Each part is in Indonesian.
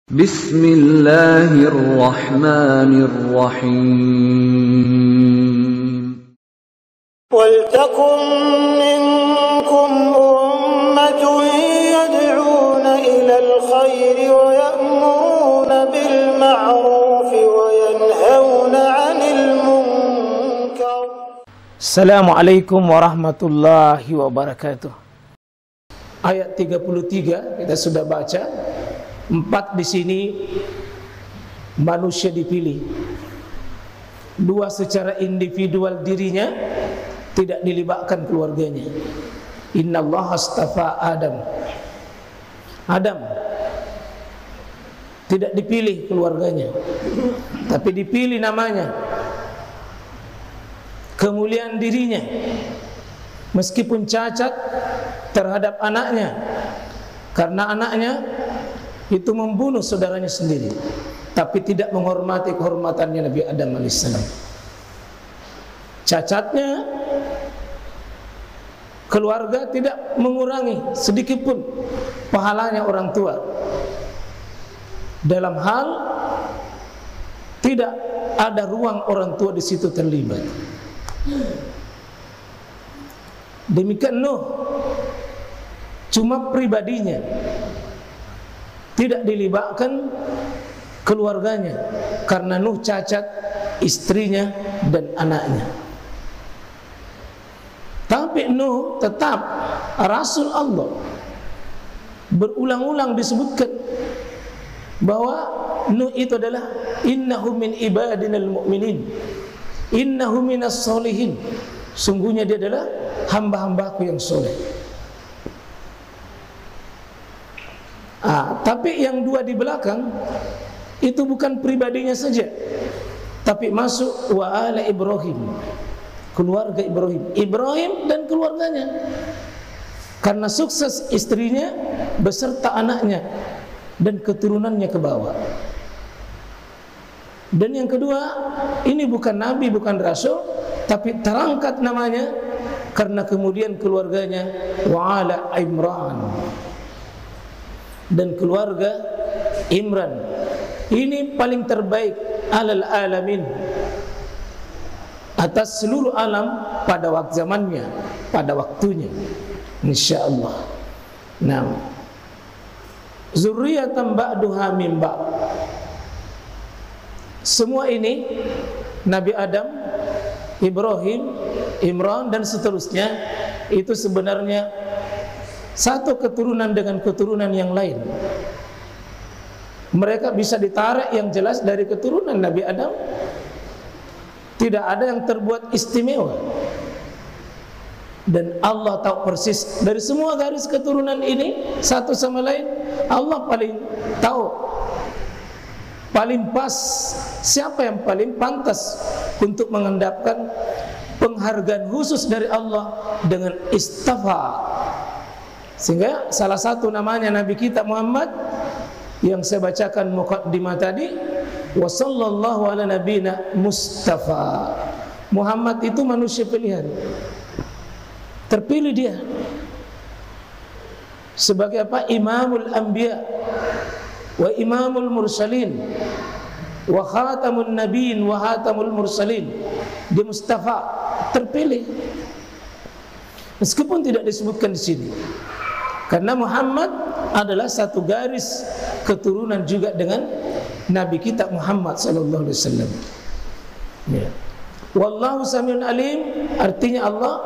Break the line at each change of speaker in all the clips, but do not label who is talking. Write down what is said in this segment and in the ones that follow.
Bismillahirrahmanirrahim.
وَلْتَكُنْ مِنْكُمْ أُمَّةٌ يَدْعُونَ إِلَى الْخَيْرِ وَيَأْمُرُونَ بِالْمَعْرُوفِ وَيَنْهَوْنَ عَنِ الْمُنْكَرِ.
Assalamualaikum warahmatullahi wabarakatuh. Ayat 33 kita sudah baca. 4 di sini manusia dipilih. 2 secara individual dirinya, tidak dilibatkan keluarganya. Innallaha astafa Adam. Adam tidak dipilih keluarganya, tapi dipilih namanya, kemuliaan dirinya, meskipun cacat terhadap anaknya, karena anaknya itu membunuh saudaranya sendiri, tapi tidak menghormati kehormatannya Nabi Adam alaihissalam. Cacatnya keluarga tidak mengurangi sedikitpun pahalanya orang tua, dalam hal tidak ada ruang orang tua di situ terlibat. Demikian Nuh, cuma pribadinya, tidak dilibatkan keluarganya, karena Nuh cacat istrinya dan anaknya. Tapi Nuh tetap Rasul Allah. Berulang-ulang disebutkan bahwa Nuh itu adalah innahu min ibadinal mu'minin, innahu minas solihin. Sungguhnya dia adalah hamba-hambaku yang soleh. Tapi yang 2 di belakang itu bukan pribadinya saja, tapi masuk wa ala Ibrahim, keluarga Ibrahim, Ibrahim dan keluarganya, karena sukses istrinya beserta anaknya dan keturunannya ke bawah. Dan yang kedua, ini bukan nabi, bukan rasul, tapi terangkat namanya karena kemudian keluarganya wa ala Imran, dan keluarga Imran ini paling terbaik alal alamin, atas seluruh alam pada waktu zamannya, pada waktunya, insyaallah. Nah, zurriyatan ba'duha min ba'd. Semua ini Nabi Adam, Ibrahim, Imran dan seterusnya itu sebenarnya satu keturunan dengan keturunan yang lain. Mereka bisa ditarik yang jelas dari keturunan Nabi Adam. Tidak ada yang terbuat istimewa. Dan Allah tahu persis dari semua garis keturunan ini satu sama lain, Allah paling tahu, paling pas siapa yang paling pantas untuk mengendapkan penghargaan khusus dari Allah dengan istafa. Sehingga salah satu namanya Nabi kita Muhammad yang saya bacakan muqaddimah tadi, wa sallallahu ala nabiyina Mustafa. Muhammad itu manusia pilihan, terpilih dia sebagai apa? Imamul anbiya wa imamul mursalin wa khatamun nabiyyin wa khatamul mursalin. Dia Mustafa, terpilih, meskipun tidak disebutkan di sini, karena Muhammad adalah satu garis keturunan juga dengan Nabi kita Muhammad sallallahu alaihi wasallam. Ya. Wallahu samiun alim, artinya Allah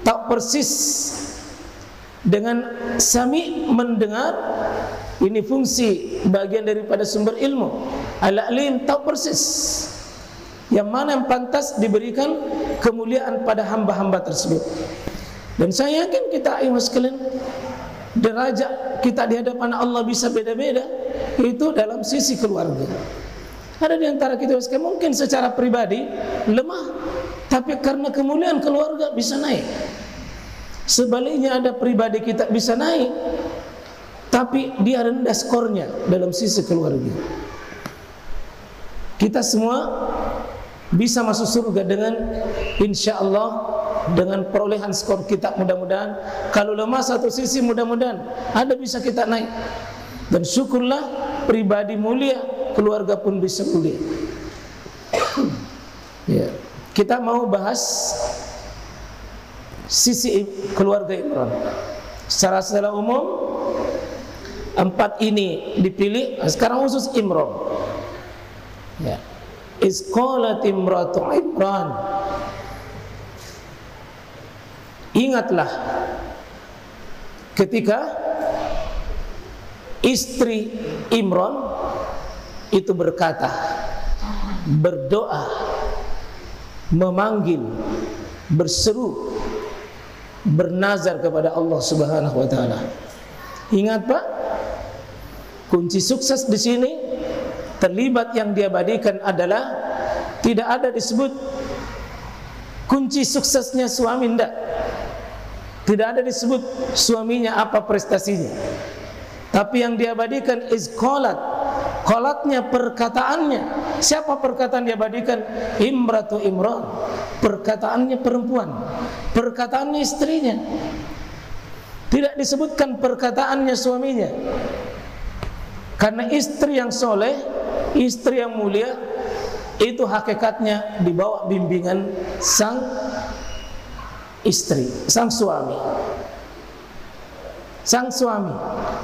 tahu persis. Dengan sami, mendengar, ini fungsi bagian daripada sumber ilmu. Al-alim, tahu persis yang mana yang pantas diberikan kemuliaan pada hamba-hamba tersebut. Dan saya yakin kita ayuh sekalian, derajat kita di hadapan Allah bisa beda-beda, itu dalam sisi keluarga. Ada di antara kita mungkin secara pribadi lemah, tapi karena kemuliaan keluarga bisa naik. Sebaliknya ada pribadi kita bisa naik, tapi dia rendah skornya dalam sisi keluarga. Kita semua bisa masuk surga dengan insya Allah, dengan perolehan skor kita mudah-mudahan. Kalau lemah satu sisi, mudah-mudahan ada bisa kita naik. Dan syukurlah pribadi mulia, keluarga pun bisa mulia. Ya, kita mau bahas sisi keluarga Imran. Secara umum 4 ini dipilih. Sekarang khusus Imran. Ya. Iz qalat imratu Imran. Ingatlah ketika istri Imran itu berkata, berdoa, memanggil, berseru, bernazar kepada Allah Subhanahu wa taala. Ingat Pak, kunci sukses di sini terlibat yang diabadikan adalah tidak ada disebut kunci suksesnya suami, tidak. Tidak ada disebut suaminya apa prestasinya. Tapi yang diabadikan is qalat. Qalatnya perkataannya. Siapa perkataan diabadikan? Imratu Imran. Perkataannya perempuan. Perkataannya istrinya. Tidak disebutkan perkataannya suaminya. Karena istri yang soleh, istri yang mulia, itu hakikatnya di bawah bimbingan sang istri, sang suami. Sang suami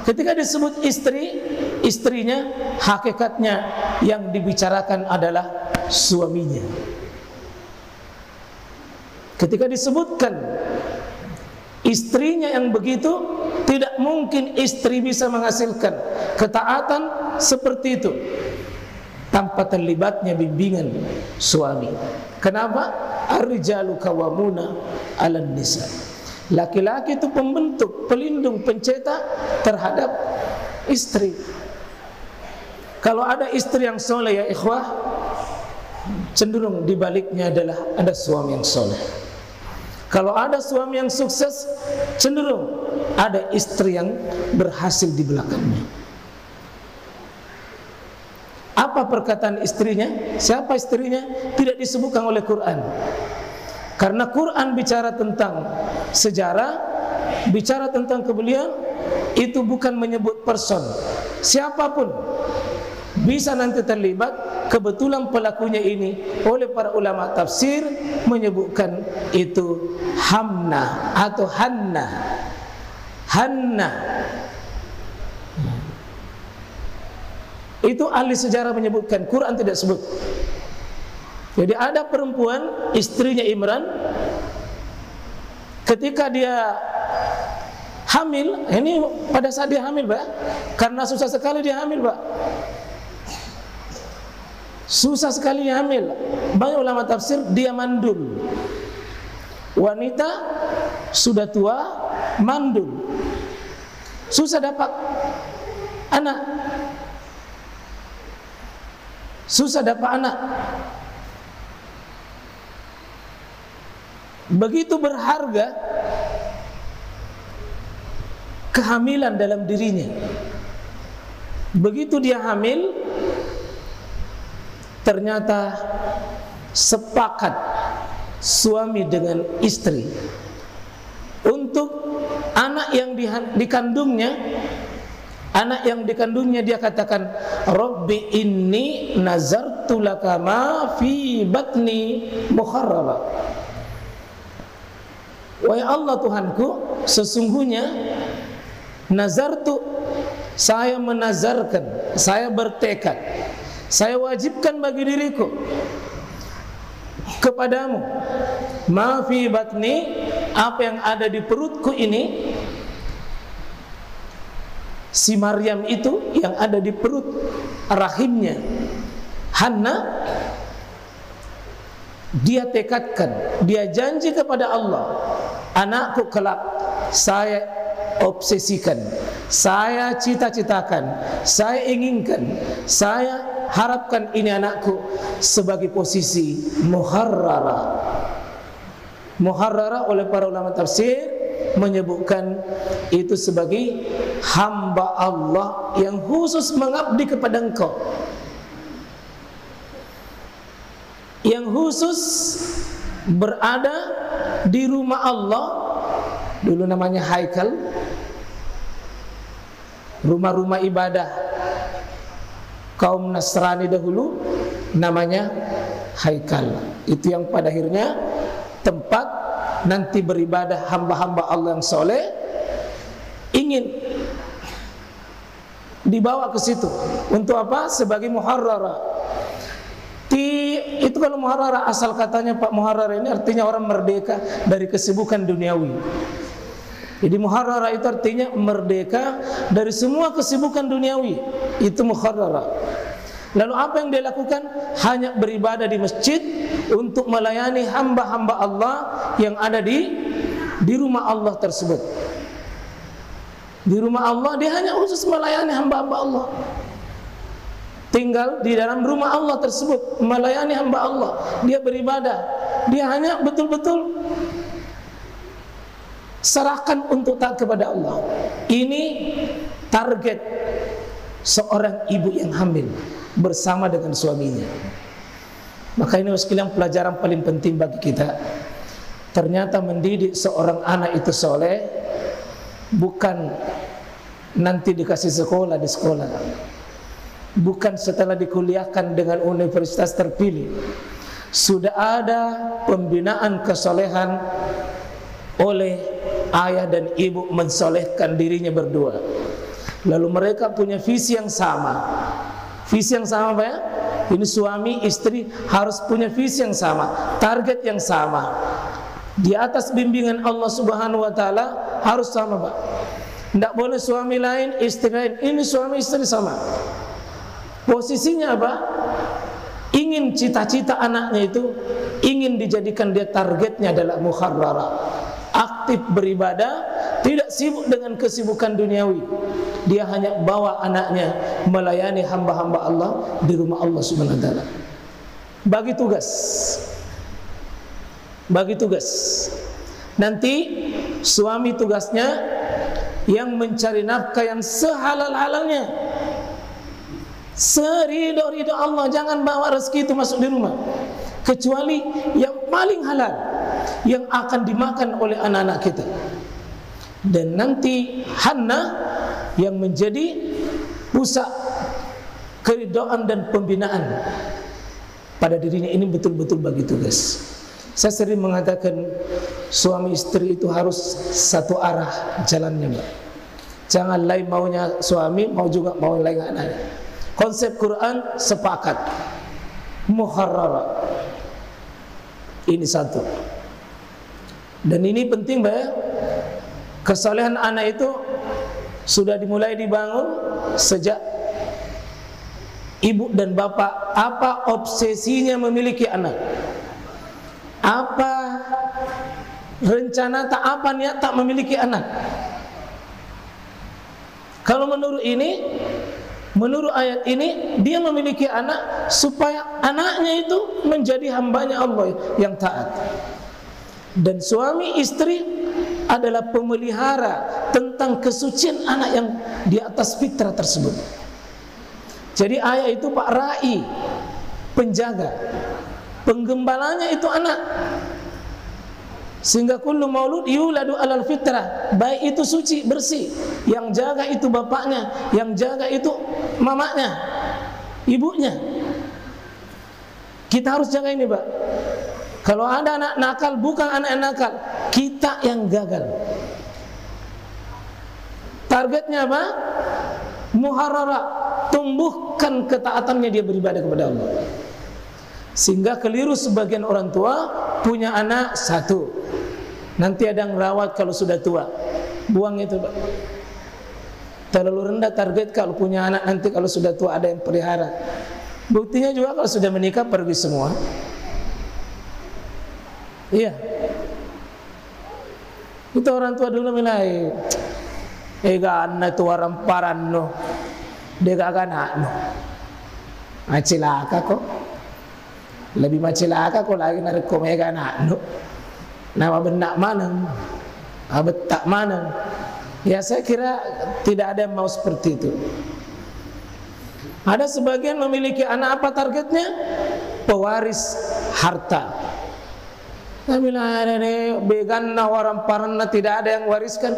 ketika disebut istri, istrinya hakikatnya yang dibicarakan adalah suaminya. Ketika disebutkan istrinya yang begitu, tidak mungkin istri bisa menghasilkan ketaatan seperti itu tanpa terlibatnya bimbingan suami. Kenapa? Ar-rijalu qawwamuna 'alan nisa. Laki-laki itu pembentuk, pelindung, pencetak terhadap istri. Kalau ada istri yang soleh ya ikhwah, cenderung dibaliknya adalah ada suami yang soleh. Kalau ada suami yang sukses, cenderung ada istri yang berhasil di belakangnya. Apa perkataan istrinya? Siapa istrinya? Tidak disebutkan oleh Quran. Karena Quran bicara tentang sejarah, bicara tentang kebelian, itu bukan menyebut person. Siapapun bisa nanti terlibat. Kebetulan pelakunya ini oleh para ulama tafsir menyebutkan itu Hamna atau Hanna. Hanna. Itu ahli sejarah menyebutkan, Quran tidak sebut. Jadi ada perempuan, istrinya Imran, ketika dia hamil, ini pada saat dia hamil Pak, karena susah sekali dia hamil Pak. Susah sekali dia hamil. Banyak ulama tafsir dia mandul. Wanita sudah tua, mandul. Susah dapat anak. Susah dapat anak. Begitu berharga kehamilan dalam dirinya. Begitu dia hamil, ternyata sepakat suami dengan istri untuk anak yang dikandungnya. Anak yang dikandungnya dia katakan, Rabbi inni nazartu laka ma fi batni muharrama. Wahai Allah Tuhanku, sesungguhnya nazartu, saya menazarkan, saya bertekad, saya wajibkan bagi diriku kepadamu ma fi batni, apa yang ada di perutku ini. Si Maryam itu yang ada di perut rahimnya Hanna, dia tekadkan, dia janji kepada Allah, anakku kelak saya obsesikan, saya cita-citakan, saya inginkan, saya harapkan ini anakku sebagai posisi muharrara. Muharrara oleh para ulama tafsir menyebutkan itu sebagai hamba Allah yang khusus mengabdi kepada engkau, yang khusus berada di rumah Allah, dulu namanya Haikal, rumah-rumah ibadah kaum Nasrani dahulu namanya Haikal. Itu yang pada akhirnya tempat nanti beribadah hamba-hamba Allah yang soleh, ingin dibawa ke situ. Untuk apa? Sebagai muharrara. Itu kalau muharrara, asal katanya Pak muharrara ini artinya orang merdeka dari kesibukan duniawi. Jadi muharrara itu artinya merdeka dari semua kesibukan duniawi. Itu muharrara. Lalu apa yang dia lakukan? Hanya beribadah di masjid untuk melayani hamba-hamba Allah yang ada di rumah Allah tersebut. Di rumah Allah dia hanya khusus melayani hamba-hamba Allah. Tinggal di dalam rumah Allah tersebut, melayani hamba Allah. Dia beribadah. Dia hanya betul-betul serahkan untuk taat kepada Allah. Ini target seorang ibu yang hamil bersama dengan suaminya. Maka ini sekalian pelajaran paling penting bagi kita. Ternyata mendidik seorang anak itu soleh bukan nanti dikasih sekolah di sekolah, bukan setelah dikuliahkan dengan universitas terpilih. Sudah ada pembinaan kesolehan oleh ayah dan ibu mensolehkan dirinya berdua. Lalu mereka punya visi yang sama. Visi yang sama apa ya? Ini suami istri harus punya visi yang sama, target yang sama. Di atas bimbingan Allah Subhanahu wa taala harus sama, Pak. Tidak boleh suami lain, istri lain. Ini suami istri sama. Posisinya apa? Ingin cita-cita anaknya itu ingin dijadikan dia targetnya adalah muharrara. Aktif beribadah, tidak sibuk dengan kesibukan duniawi. Dia hanya bawa anaknya melayani hamba-hamba Allah di rumah Allah Subhanahu wa taala. Bagi tugas. Nanti suami tugasnya yang mencari nafkah yang sehalal-halalnya, seridho-ridho Allah. Jangan bawa rezeki itu masuk di rumah kecuali yang paling halal, yang akan dimakan oleh anak-anak kita. Dan nanti Hannah yang menjadi pusat keridhaan dan pembinaan pada dirinya. Ini betul-betul bagi tugas. Saya sering mengatakan suami istri itu harus satu arah jalannya, Mbak. Jangan lain maunya suami, mau juga mau lain anaknya. Konsep Quran sepakat muharrara. Ini satu. Dan ini penting, Mbak. Kesolehan anak itu sudah dimulai dibangun sejak ibu dan bapak. Apa obsesinya memiliki anak? Apa rencana tak, apa niat tak memiliki anak? Kalau menurut ayat ini, dia memiliki anak supaya anaknya itu menjadi hambanya Allah yang taat. Dan suami istri adalah pemelihara tentang kesucian anak yang di atas fitrah tersebut. Jadi ayah itu Pak Rai, penjaga, penggembalanya itu anak. Sehingga kullu maulud yuladu alal fitrah, baik itu suci, bersih. Yang jaga itu bapaknya, yang jaga itu mamanya, ibunya. Kita harus jaga ini, Pak. Kalau ada anak nakal, bukan anak yang nakal, kita yang gagal. Targetnya apa? Muharrara, tumbuhkan ketaatannya, dia beribadah kepada Allah. Sehingga keliru sebagian orang tua punya anak satu, nanti ada yang rawat kalau sudah tua, buang itu, Pak. Terlalu rendah target. Kalau punya anak nanti kalau sudah tua ada yang pelihara. Buktinya juga kalau sudah menikah pergi semua. Iya. Itu orang tua dulu mulai anak itu orang paranno, dega anak no, macilaka kok. Lebih macilaka kok lagi narik komega anak no. Nama benak mana, abetak mana. Ya saya kira tidak ada yang mau seperti itu. Ada sebagian memiliki anak, apa targetnya? Pewaris harta. Nah, bila ada began orang parana tidak ada yang wariskan,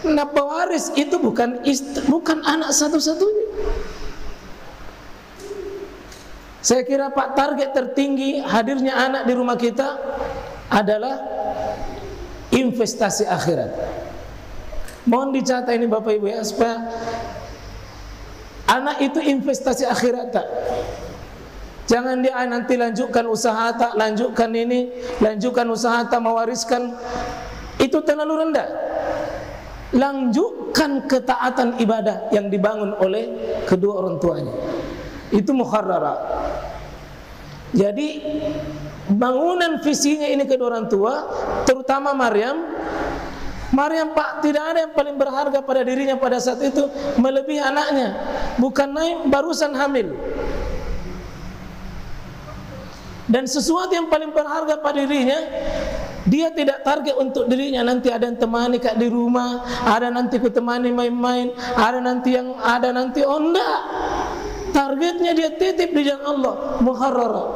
Nah, pewaris itu bukan anak satu-satunya. Saya kira Pak, target tertinggi hadirnya anak di rumah kita adalah investasi akhirat. Mohon dicatat ini Bapak Ibu ya, supaya anak itu investasi akhirat tak. Jangan dia nanti lanjutkan usaha tak, lanjutkan ini, lanjutkan usaha tak, mewariskan. Itu terlalu rendah. Lanjutkan ketaatan ibadah yang dibangun oleh kedua orang tuanya. Itu mukharrarah. Jadi bangunan visinya ini kedua orang tua, terutama Maryam Pak, tidak ada yang paling berharga pada dirinya pada saat itu melebihi anaknya. Bukan naik, barusan hamil. Dan sesuatu yang paling berharga pada dirinya, dia tidak target untuk dirinya nanti ada yang temani kat di rumah, ada nanti ku temani main-main, ada nanti oh enggak. Targetnya dia titip di jalan Allah, muharrarah.